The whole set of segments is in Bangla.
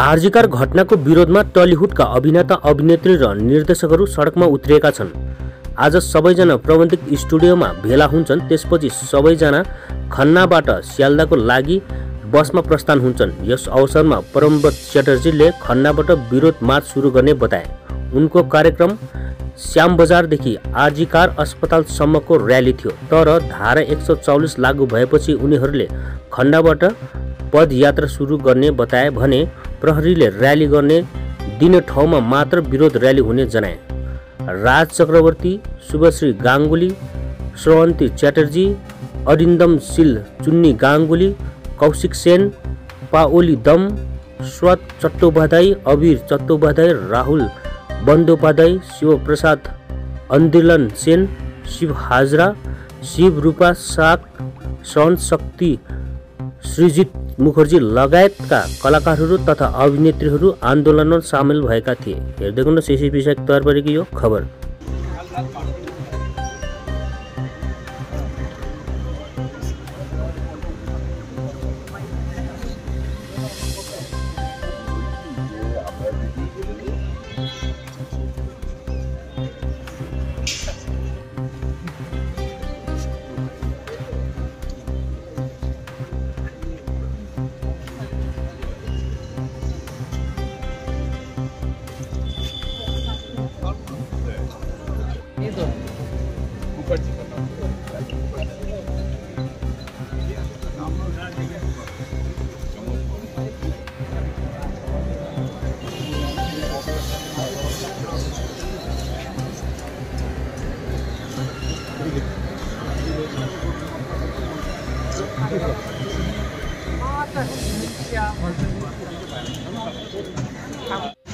आरजीकार घटनाको विरोधमा टलिहुडका अभिनेता अभिनेत्री र निर्देशकहरू सडकमा उत्रिएका छन्। आज सबैजना प्रबन्धक स्टुडियोमा भेला हुन्छन्। त्यसपछि सबैजना खन्नाबाट स्याल्दाको लागि बसमा प्रस्थान हुन्छन्। यस अवसरमा परमव्रत च्याटर्जीले खन्नाबाट विरोध मार्च सुरु गर्ने बताए। उनको कार्यक्रम श्यामबजारदेखि आरजीकार अस्पतालसम्मको र्याली थियो। तर धारा 144 लागू भएपछि उनीहरूले खन्नाबाट पदयात्रा सुरु गर्ने बताए भने प्रहरीले र्याली गर्ने दिने ठाउँमा मात्र विरोध र्याली हुने जनाए। राज चक्रवर्ती, शुभश्री गाङ्गुली, श्रवन्ती च्याटर्जी, अरिन्दम सिल, चुन्नी गाङ्गुली, कौशिक सेन, पाओली दम, स्वत चट्टोपाध्याय, अबिर चट्टोपाध्याय, राहुल बन्दोपाध्याय, शिवप्रसाद अन्दिलन सेन, शिव हाजरा, शिव रूपा साक, सहन शक्ति सृजित मुखर्जी लगायतका कलाकारहरू तथा अभिनेत्रीहरू आन्दोलनमा सामेल भएका थिए। हेर्दै गर्नुहोस् एसिपी तयार पारेको यो खबर।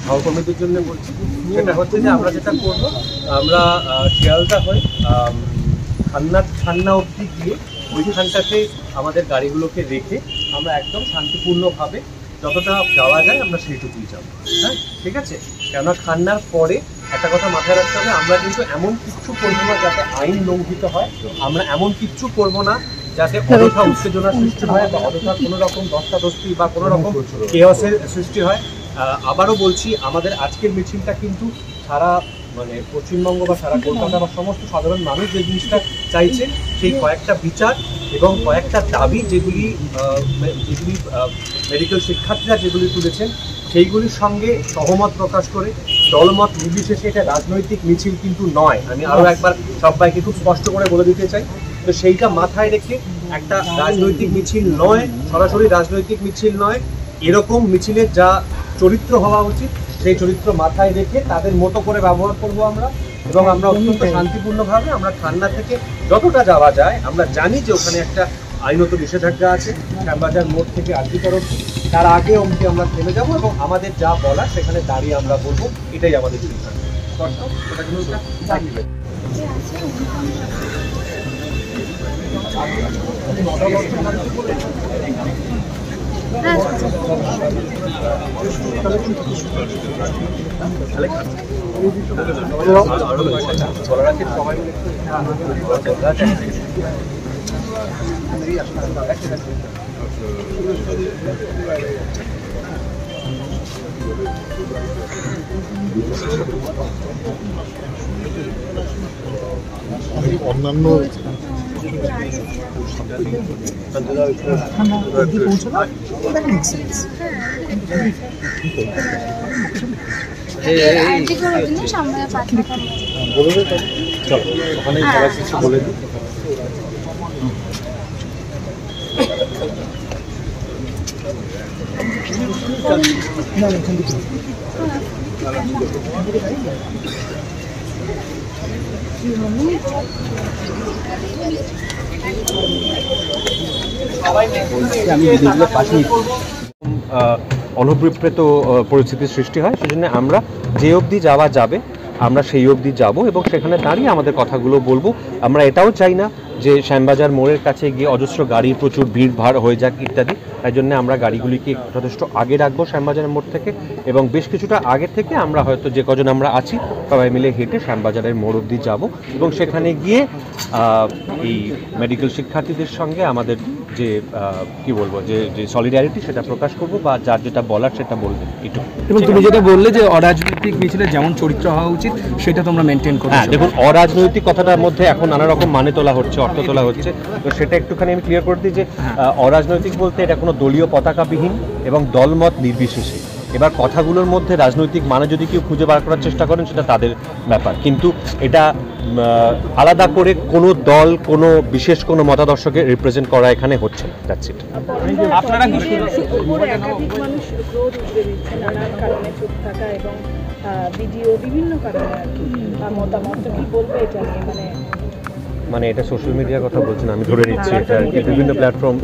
সহকর্মীদের জন্য বলছি, সেটা হচ্ছে যে আমরা যেটা করবো, আমরা শিয়ালদা হয়ে খান্না অবধি গিয়ে ওইখানটাতে আমাদের গাড়িগুলোকে রেখে আমরা একদম শান্তিপূর্ণভাবে যতটা যাওয়া যায় আমরা সেইটুকুই যাবো। হ্যাঁ, ঠিক আছে। কেননা খান্নার পরে একটা কথা মাথায় রাখতে হবে, আমরা কিন্তু এমন কিচ্ছু করবো না যাতে আইন লঙ্ঘিত হয়। আমরা এমন কিচ্ছু করবো না যাতে অযথা উত্তেজনা সৃষ্টি হয় বা অযথা কোনো রকম ধস্তাধস্তি বা কোনো রকম কেওয়াসের সৃষ্টি হয়। আবারও বলছি, আমাদের আজকের মিছিলটা কিন্তু সারা পশ্চিমবঙ্গ বা সারা কলকাতা বা সমস্ত সাধারণ মানুষ যে জিনিসটা চাইছে, সেই কয়েকটা বিচার এবং কয়েকটা দাবি যেগুলি মেডিকেল শিক্ষার্থীরা যেগুলি তুলেছেন, সেইগুলির সঙ্গে সহমত প্রকাশ করে দলমত নির্বিশেষে এটা রাজনৈতিক মিছিল কিন্তু নয়। আমি আরও একবার সবাইকে খুব স্পষ্ট করে বলে দিতে চাই। তো সেইটা মাথায় রেখে একটা রাজনৈতিক মিছিল নয়, সরাসরি রাজনৈতিক মিছিল নয়, এরকম মিছিলের যা চরিত্র হওয়া উচিত সেই চরিত্র মাথায় রেখে তাদের মতো করে ব্যবহার করব আমরা। এবং আমরা অত্যন্ত শান্তিপূর্ণভাবে আমরা খান্না থেকে যতটা যাওয়া যায়, আমরা জানি যে ওখানে একটা আইনত নিষেধাজ্ঞা আছে শ্যামবাজার মোড় থেকে আরজিকর অবধি, তার আগে অবধি আমরা থেমে যাবো এবং আমাদের যা বলার সেখানে দাঁড়িয়ে আমরা বলবো। এটাই আমাদের সিদ্ধান্ত। অন্যান্য ওখানে সবাই কিছু বলে দিই। অনুপ্রেরিত পরিস্থিতির সৃষ্টি হয়, সেজন্য আমরা যে অবধি যাওয়া যাবে আমরা সেই অবধি যাব এবং সেখানে দাঁড়িয়ে আমাদের কথাগুলো বলবো। আমরা এটাও চাই না যে শ্যামবাজার মোড়ের কাছে গিয়ে অজস্র গাড়ি প্রচুর ভিড় ভাড় হয়ে যাক ইত্যাদি। তাই জন্য আমরা গাড়িগুলিকে যথেষ্ট আগে রাখবো শ্যামবাজারের মোড় থেকে, এবং বেশ কিছুটা আগে থেকে আমরা হয়তো যে কজন আমরা আছি সবাই মিলে হেঁটে শ্যামবাজারের মোড় অবধি যাবো এবং সেখানে গিয়ে এই মেডিকেল শিক্ষার্থীদের সঙ্গে আমাদের যে কি বলবো যে যে সলিডারিটি সেটা প্রকাশ করব বা যার যেটা বলার সেটা বলবেন এটুকু। এবং তুমি যেটা বললে যে অরাজনৈতিক মিছিলের যেমন চরিত্র হওয়া উচিত সেটা তোমরা মেনটেন করো। হ্যাঁ, দেখুন অরাজনৈতিক কথাটার মধ্যে এখন নানা রকম মানে তোলা হচ্ছে, অর্থ তোলা হচ্ছে, তো সেটা একটুখানি আমি ক্লিয়ার করে দিই যে অরাজনৈতিক বলতে এটা কোনো দলীয় পতাকাবিহীন এবং দলমত নির্বিশেষে। এবার কথাগুলোর মধ্যে রাজনৈতিক মানে যদি কেউ খুঁজে বার করার চেষ্টা করেন সেটা তাদের ব্যাপার, কিন্তু এটা আলাদা করে কোনো দল কোনো বিশেষ কোনো মতাদর্শকে রিপ্রেজেন্ট করা এখানে হচ্ছে না। That's it. আপনারা একাধিক মানুষ ক্রোধ উগরে দিচ্ছে নানান কারণে চুপ থাকা এবং ভিডিও বিভিন্ন কারণে আর কি মতামত কি বলবে এটা নিয়ে মানে এটা সোশ্যাল মিডিয়ার কথা বলছেন, আমি ধরে নিচ্ছি এটা আর কি বিভিন্ন প্ল্যাটফর্ম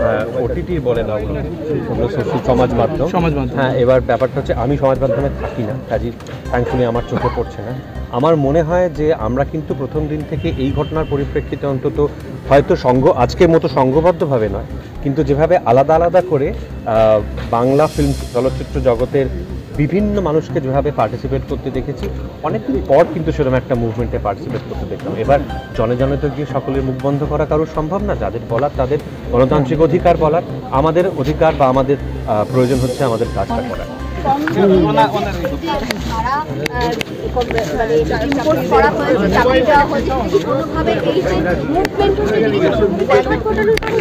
ওটিটি বলে না ওগুলো সোশ্যাল সমাজ মাধ্যম। হ্যাঁ, এবার ব্যাপারটা হচ্ছে আমি সমাজ মাধ্যমে থাকি না, কাজী থ্যাঙ্কফুলি আমার চোখে পড়ছে না। আমার মনে হয় যে আমরা কিন্তু প্রথম দিন থেকে এই ঘটনার পরিপ্রেক্ষিতে অন্তত হয়তো আজকের মতো সংঘবদ্ধভাবে নয়, কিন্তু যেভাবে আলাদা আলাদা করে বাংলা ফিল্ম চলচ্চিত্র জগতের বিভিন্ন মানুষকে যেভাবে পার্টিসিপেট করতে দেখেছি, অনেকদিন পর কিন্তু সেরকম একটা মুভমেন্টে পার্টিসিপেট করতে দেখলাম। এবার জনে জনে তো গিয়ে সকলের মুখ বন্ধ করা কারোর সম্ভব না, যাদের বলার তাদের গণতান্ত্রিক অধিকার বলার, আমাদের অধিকার বা আমাদের প্রয়োজন হচ্ছে আমাদের কাজটা করার।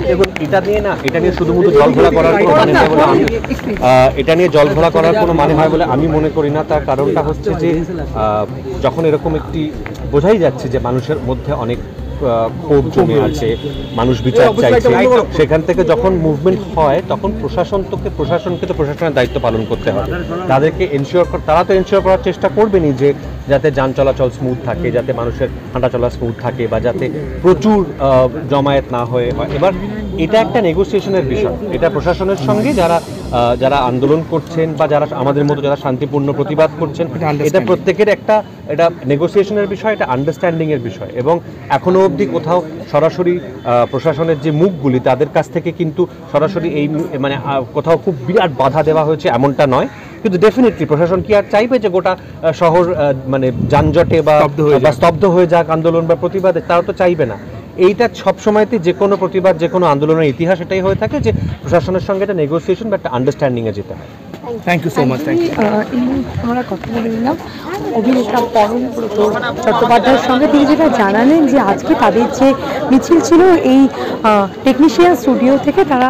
দেখুন এটা নিয়ে শুধুমাত্র জল ঘোলা করার কোনো মানে হয় বলে এটা নিয়ে জল ঘোলা করার কোনো মানে হয় বলে আমি মনে করি না। তার কারণটা হচ্ছে যে যখন এরকম একটি বোঝাই যাচ্ছে যে মানুষের মধ্যে অনেক ক্ষোভ জমে আছে, মানুষ বিচার চাইছে, সেখান থেকে যখন মুভমেন্ট হয় তখন প্রশাসনকে তো প্রশাসনের দায়িত্ব পালন করতে হবে। তাদেরকে তারা তো এনশিওর করার চেষ্টা করবেনই যে যাতে যান চলাচল স্মুথ থাকে, যাতে মানুষের হাঁটা চলা স্মুথ থাকে, বা যাতে প্রচুর জমায়েত না হয়ে হয়। এবার এটা একটা নেগোসিয়েশনের বিষয়, এটা প্রশাসনের সঙ্গে যারা আন্দোলন করছেন বা যারা আমাদের মতো যারা শান্তিপূর্ণ প্রতিবাদ করছেন, এটা প্রত্যেকের এটা নেগোসিয়েশনের বিষয়, এটা আন্ডারস্ট্যান্ডিংয়ের বিষয়। এবং এখনও অবধি কোথাও সরাসরি প্রশাসনের যে মুখগুলি তাদের কাছ থেকে কিন্তু সরাসরি এই মানে কোথাও খুব বিরাট বাধা দেওয়া হয়েছে এমনটা নয়, কিন্তু ডেফিনেটলি প্রশাসন কি আর চাইবে যে গোটা শহর মানে যানজটে বা স্তব্ধ হয়ে যাক আন্দোলন বা প্রতিবাদে? তারা তো চাইবে না। এইটা সবসময়তে যে কোনো প্রতিবাদ যে কোনো আন্দোলনের ইতিহাস এটাই হয়ে থাকে যে প্রশাসনের সঙ্গে একটা নেগোসিয়েশন বা একটা আন্ডারস্ট্যান্ডিংয়ে যেতে হয়। Thank you so much. Thank you. আমরা কথা বলে নিলাম অভিনেতা পরম চট্টোপাধ্যায়ের সঙ্গে। তিনি যেটা জানালেন যে আজকে তাদের যে মিছিল ছিল এই টেকনিশিয়ান স্টুডিও থেকে, তারা